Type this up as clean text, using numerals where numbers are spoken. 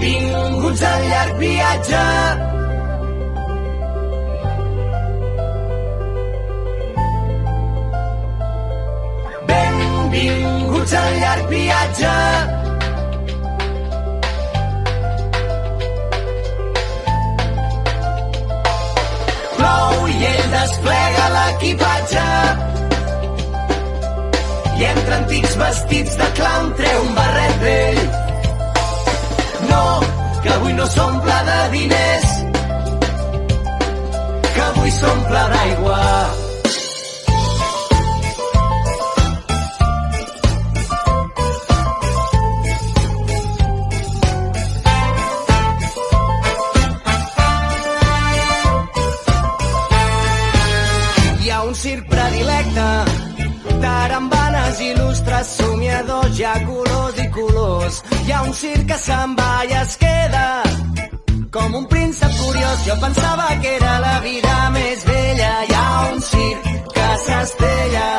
Benvinguts al llarg viatge. Benvinguts al llarg viatge. Plou i ell desplega l'equipatge i entre antics vestits de clown treu un barret vell. No, que avui no s'omple de diners, que avui s'omple d'aigua. Un circ predilecte, tarambanes il·lustres, somiadors, hi ha colors i colors. Hi ha un circ que se'n va i es queda com un príncep curiós. Jo pensava que era la vida més bella. Hi ha un circ que s'estella